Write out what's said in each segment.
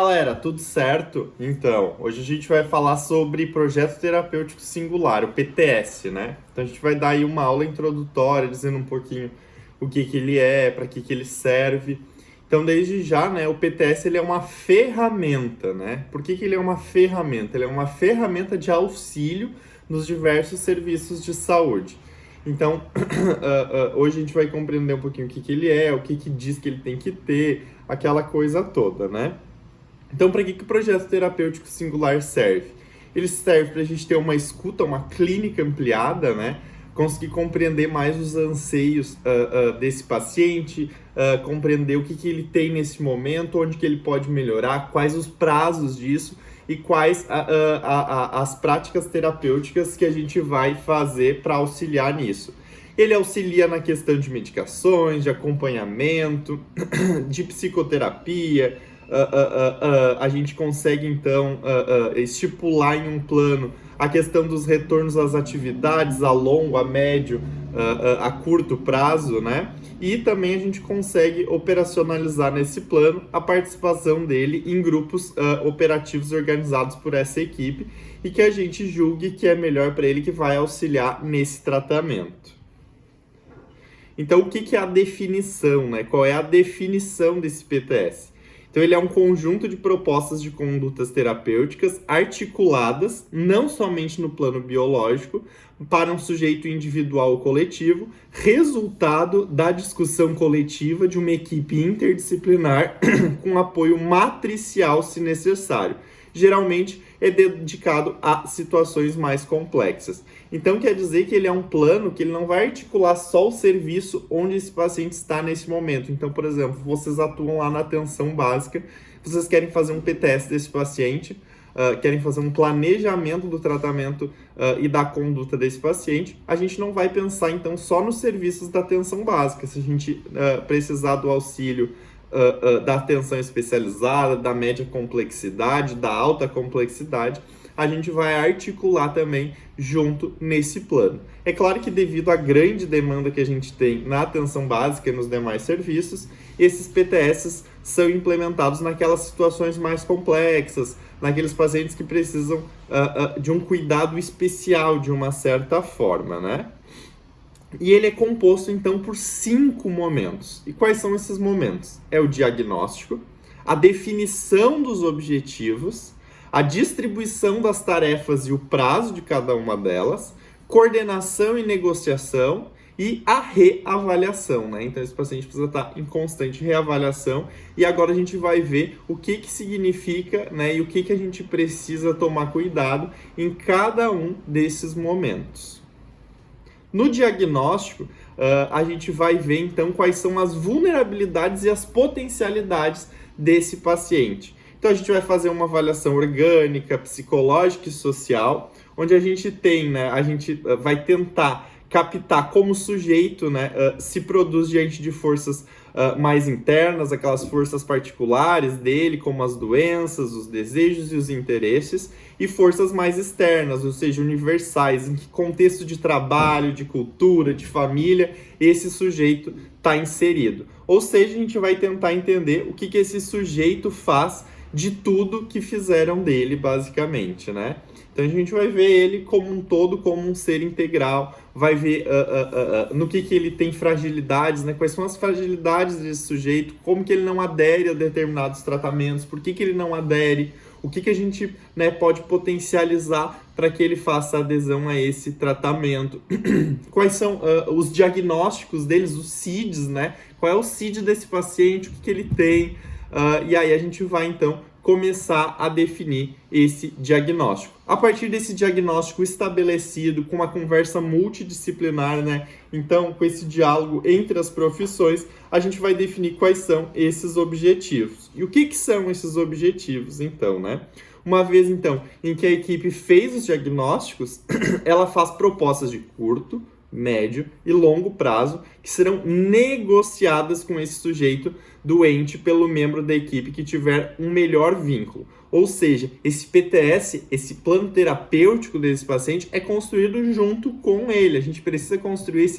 galera, tudo certo? Então, hoje a gente vai falar sobre projeto terapêutico singular, o PTS, né? Então a gente vai dar aí uma aula introdutória, dizendo um pouquinho o que ele é, para que ele serve. Então, desde já, né, o PTS ele é uma ferramenta, né? Por que ele é uma ferramenta? Ele é uma ferramenta de auxílio nos diversos serviços de saúde. Então, hoje a gente vai compreender um pouquinho o que ele é, o que diz que ele tem que ter, aquela coisa toda, né? Então, para que o projeto terapêutico singular serve? Ele serve para a gente ter uma escuta, uma clínica ampliada, né? Conseguir compreender mais os anseios desse paciente, compreender o que ele tem nesse momento, onde que ele pode melhorar, quais os prazos disso e quais as práticas terapêuticas que a gente vai fazer para auxiliar nisso. Ele auxilia na questão de medicações, de acompanhamento, de psicoterapia. A gente consegue, então, estipular em um plano a questão dos retornos às atividades a longo, a médio, a curto prazo, né? E também a gente consegue operacionalizar nesse plano a participação dele em grupos operativos organizados por essa equipe e que a gente julgue que é melhor para ele, que vai auxiliar nesse tratamento. Então, o que é a definição, né? Qual é a definição desse PTS? Então, ele é um conjunto de propostas de condutas terapêuticas articuladas, não somente no plano biológico, para um sujeito individual ou coletivo, resultado da discussão coletiva de uma equipe interdisciplinar com apoio matricial, se necessário. Geralmente é dedicado a situações mais complexas. Então quer dizer que ele é um plano que ele não vai articular só o serviço onde esse paciente está nesse momento. Então, por exemplo, vocês atuam lá na atenção básica, vocês querem fazer um PTS desse paciente, querem fazer um planejamento do tratamento e da conduta desse paciente, a gente não vai pensar então só nos serviços da atenção básica. Se a gente precisar do auxílio da atenção especializada, da média complexidade, da alta complexidade, a gente vai articular também junto nesse plano. É claro que devido à grande demanda que a gente tem na atenção básica e nos demais serviços, esses PTS são implementados naquelas situações mais complexas, naqueles pacientes que precisam de um cuidado especial de uma certa forma, né? E ele é composto, então, por 5 momentos. E quais são esses momentos? É o diagnóstico, a definição dos objetivos, a distribuição das tarefas e o prazo de cada uma delas, coordenação e negociação e a reavaliação, né? Então, esse paciente precisa estar em constante reavaliação e agora a gente vai ver o que significa, né? E o que a gente precisa tomar cuidado em cada um desses momentos. No diagnóstico, a gente vai ver, então, quais são as vulnerabilidades e as potencialidades desse paciente. Então, a gente vai fazer uma avaliação orgânica, psicológica e social, onde a gente tem, né, a gente vai tentar captar como o sujeito, né, se produz diante de forças mais internas, aquelas forças particulares dele, como as doenças, os desejos e os interesses, e forças mais externas, ou seja, universais, em que contexto de trabalho, de cultura, de família, esse sujeito está inserido. Ou seja, a gente vai tentar entender o que esse sujeito faz de tudo que fizeram dele, basicamente, né? Então a gente vai ver ele como um todo, como um ser integral, vai ver no que ele tem fragilidades, né? Quais são as fragilidades desse sujeito, como que ele não adere a determinados tratamentos, por que ele não adere, o que a gente, né, pode potencializar para que ele faça adesão a esse tratamento. Quais são os diagnósticos deles, os CIDs, né? Qual é o CID desse paciente, o que ele tem, e aí a gente vai, então, começar a definir esse diagnóstico. A partir desse diagnóstico estabelecido, com uma conversa multidisciplinar, né? Então, com esse diálogo entre as profissões, a gente vai definir quais são esses objetivos. E o que são esses objetivos, então, né? Uma vez, então, em que a equipe fez os diagnósticos, ela faz propostas de curto, médio e longo prazo que serão negociadas com esse sujeito doente pelo membro da equipe que tiver um melhor vínculo. Ou seja, esse PTS, esse plano terapêutico desse paciente é construído junto com ele. A gente precisa construir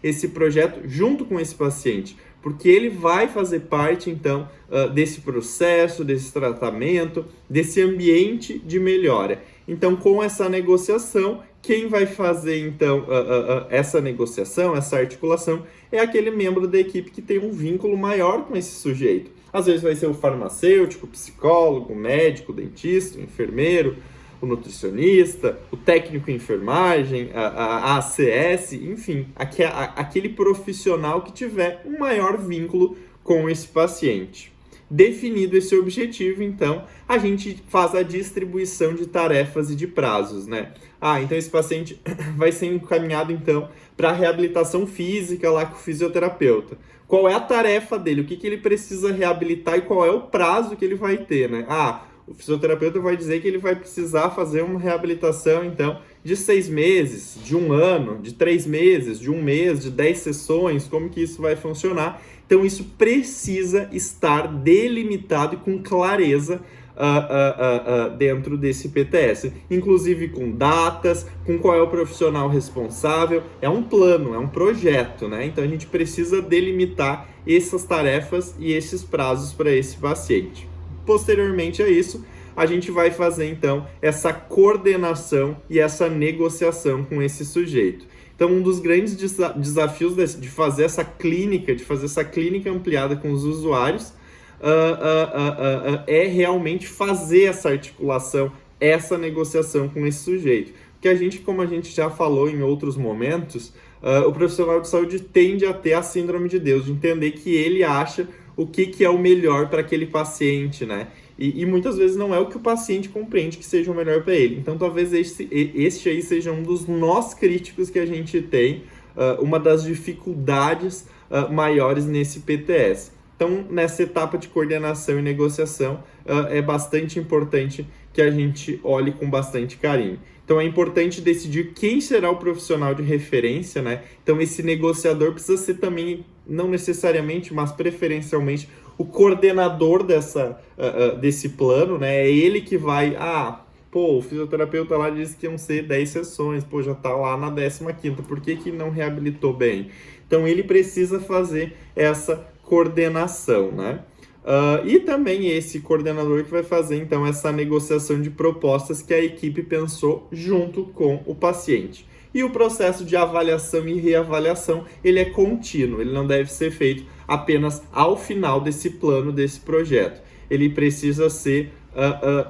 esse projeto junto com esse paciente, porque ele vai fazer parte, então, desse processo, desse tratamento, desse ambiente de melhora. Então, com essa negociação, quem vai fazer, então, essa negociação, essa articulação, é aquele membro da equipe que tem um vínculo maior com esse sujeito. Às vezes vai ser o farmacêutico, o psicólogo, o médico, o dentista, o enfermeiro, o nutricionista, o técnico em enfermagem, a ACS, enfim, aquele profissional que tiver um maior vínculo com esse paciente. Definido esse objetivo, então, a gente faz a distribuição de tarefas e de prazos, né? Então esse paciente vai ser encaminhado, então, para a reabilitação física lá com o fisioterapeuta. Qual é a tarefa dele? O que ele precisa reabilitar e qual é o prazo que ele vai ter, né? O fisioterapeuta vai dizer que ele vai precisar fazer uma reabilitação, então, de 6 meses, de 1 ano, de 3 meses, de 1 mês, de 10 sessões, como que isso vai funcionar. Então, isso precisa estar delimitado e com clareza dentro desse PTS, inclusive com datas, com qual é o profissional responsável. É um plano, é um projeto, né? Então, a gente precisa delimitar essas tarefas e esses prazos para esse paciente. Posteriormente a isso, a gente vai fazer, então, essa coordenação e essa negociação com esse sujeito. Então, um dos grandes desafios de fazer essa clínica, ampliada com os usuários, é realmente fazer essa articulação, essa negociação com esse sujeito. Porque a gente, como a gente já falou em outros momentos, o profissional de saúde tende a ter a síndrome de Deus, de entender que ele acha o que é o melhor para aquele paciente, né? E muitas vezes não é o que o paciente compreende que seja o melhor para ele. Então, talvez este aí seja um dos nós críticos que a gente tem, uma das dificuldades maiores nesse PTS. Então, nessa etapa de coordenação e negociação, é bastante importante que a gente olhe com bastante carinho. Então, é importante decidir quem será o profissional de referência, né? Então, esse negociador precisa ser também, não necessariamente, mas preferencialmente, o coordenador desse plano, né? É ele que vai... o fisioterapeuta lá disse que iam ser 10 sessões, já tá lá na 15ª, por que não reabilitou bem? Então, ele precisa fazer essa coordenação, né? E também esse coordenador que vai fazer, então, essa negociação de propostas que a equipe pensou junto com o paciente. E o processo de avaliação e reavaliação, ele é contínuo, ele não deve ser feito apenas ao final desse plano, desse projeto. Ele precisa ser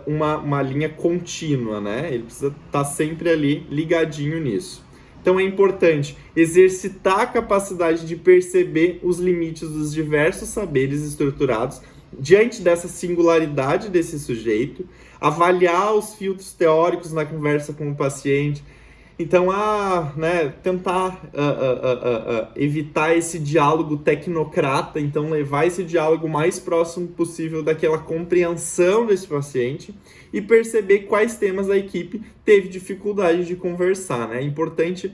uma linha contínua, né? Ele precisa estar sempre ali ligadinho nisso. Então é importante exercitar a capacidade de perceber os limites dos diversos saberes estruturados diante dessa singularidade desse sujeito, avaliar os filtros teóricos na conversa com o paciente. Então, tentar evitar esse diálogo tecnocrata, então levar esse diálogo o mais próximo possível daquela compreensão desse paciente e perceber quais temas a equipe teve dificuldade de conversar, né? É importante,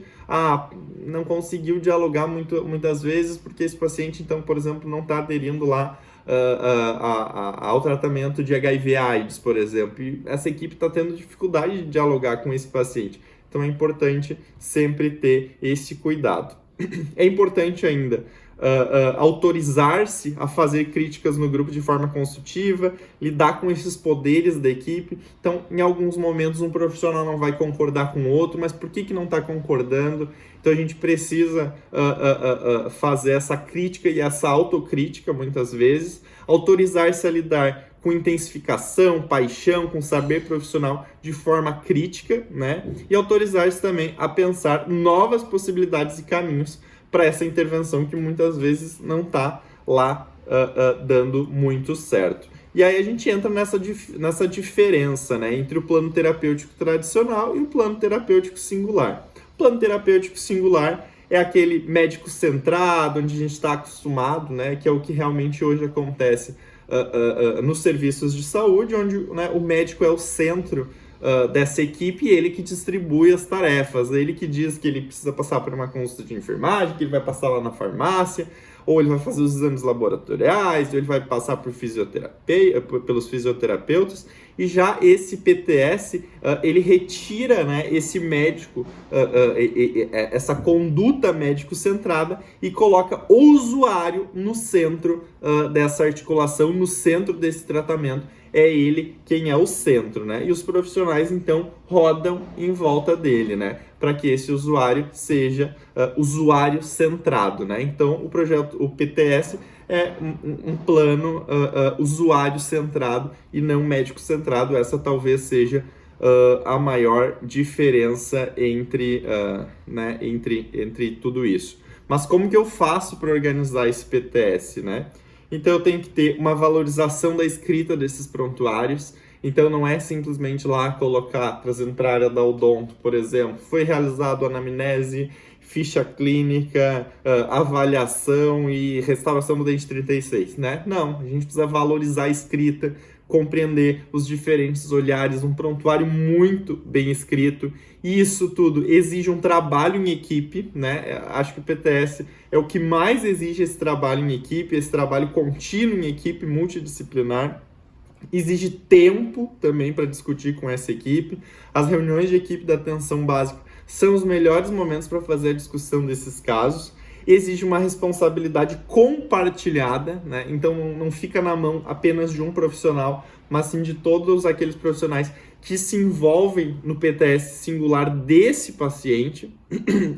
não conseguiu dialogar muitas vezes porque esse paciente, então, por exemplo, não está aderindo lá ao tratamento de HIV/AIDS, por exemplo, e essa equipe está tendo dificuldade de dialogar com esse paciente. Então é importante sempre ter esse cuidado. É importante ainda autorizar-se a fazer críticas no grupo de forma construtiva, lidar com esses poderes da equipe. Então, em alguns momentos, um profissional não vai concordar com o outro, mas por que não está concordando? Então, a gente precisa fazer essa crítica e essa autocrítica, muitas vezes, autorizar-se a lidar com intensificação, paixão, com saber profissional de forma crítica, né? E autorizar-se também a pensar novas possibilidades e caminhos para essa intervenção que muitas vezes não está lá dando muito certo. E aí a gente entra nessa diferença, né, entre o plano terapêutico tradicional e o plano terapêutico singular. O plano terapêutico singular é aquele médico centrado, onde a gente está acostumado, né, que é o que realmente hoje acontece nos serviços de saúde, onde, né, o médico é o centro dessa equipe e ele que distribui as tarefas, ele que diz que ele precisa passar por uma consulta de enfermagem, que ele vai passar lá na farmácia, ou ele vai fazer os exames laboratoriais, ou ele vai passar pelos fisioterapeutas, e já esse PTS, ele retira, né, esse médico, essa conduta médico-centrada e coloca o usuário no centro dessa articulação, no centro desse tratamento. É ele quem é o centro, né? E os profissionais, então, rodam em volta dele, né? Para que esse usuário seja usuário centrado, né? Então, o PTS é um plano usuário centrado e não médico centrado. Essa talvez seja a maior diferença entre tudo isso. Mas como que eu faço para organizar esse PTS, né? Então eu tenho que ter uma valorização da escrita desses prontuários. Então não é simplesmente lá colocar, trazendo para a área da odonto, por exemplo, foi realizado anamnese, ficha clínica, avaliação e restauração do dente 36, né? Não, a gente precisa valorizar a escrita, compreender os diferentes olhares, um prontuário muito bem escrito. E isso tudo exige um trabalho em equipe, né? Acho que o PTS é o que mais exige esse trabalho em equipe, esse trabalho contínuo em equipe multidisciplinar. Exige tempo também para discutir com essa equipe. As reuniões de equipe da atenção básica são os melhores momentos para fazer a discussão desses casos. Exige uma responsabilidade compartilhada, né? Então não fica na mão apenas de um profissional, mas sim de todos aqueles profissionais que se envolvem no PTS singular desse paciente.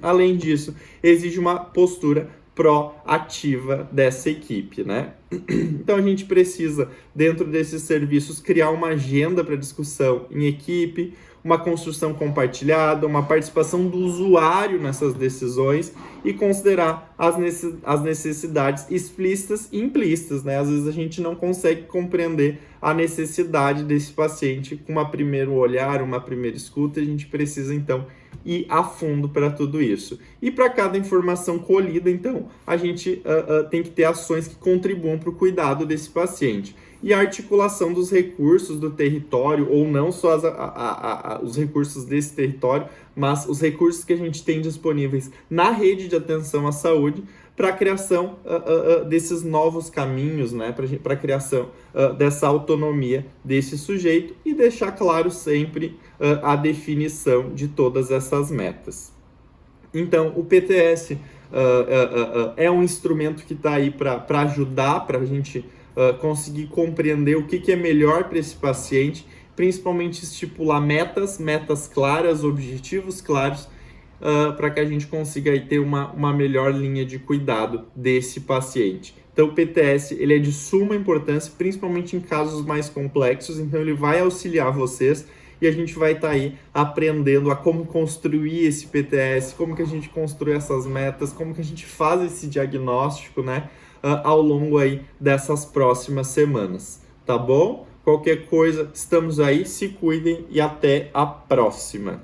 Além disso, exige uma postura proativa dessa equipe, né? Então a gente precisa, dentro desses serviços, criar uma agenda para discussão em equipe, uma construção compartilhada, uma participação do usuário nessas decisões e considerar as necessidades explícitas e implícitas, né? Às vezes a gente não consegue compreender a necessidade desse paciente com uma primeiro olhar, uma primeira escuta, a gente precisa então ir a fundo para tudo isso. E para cada informação colhida, então, a gente tem que ter ações que contribuam para o cuidado desse paciente. E a articulação dos recursos do território, ou não só os recursos desse território, mas os recursos que a gente tem disponíveis na rede de atenção à saúde para a criação desses novos caminhos, né? Para a criação dessa autonomia desse sujeito e deixar claro sempre a definição de todas essas metas. Então, o PTS é um instrumento que está aí para ajudar, para a gente conseguir compreender o que é melhor para esse paciente, principalmente estipular metas claras, objetivos claros, para que a gente consiga aí ter uma melhor linha de cuidado desse paciente. Então o PTS ele é de suma importância, principalmente em casos mais complexos, então ele vai auxiliar vocês e a gente vai estar aí aprendendo a como construir esse PTS, como que a gente construi essas metas, como que a gente faz esse diagnóstico, né, ao longo aí dessas próximas semanas, tá bom? Qualquer coisa, estamos aí, se cuidem e até a próxima!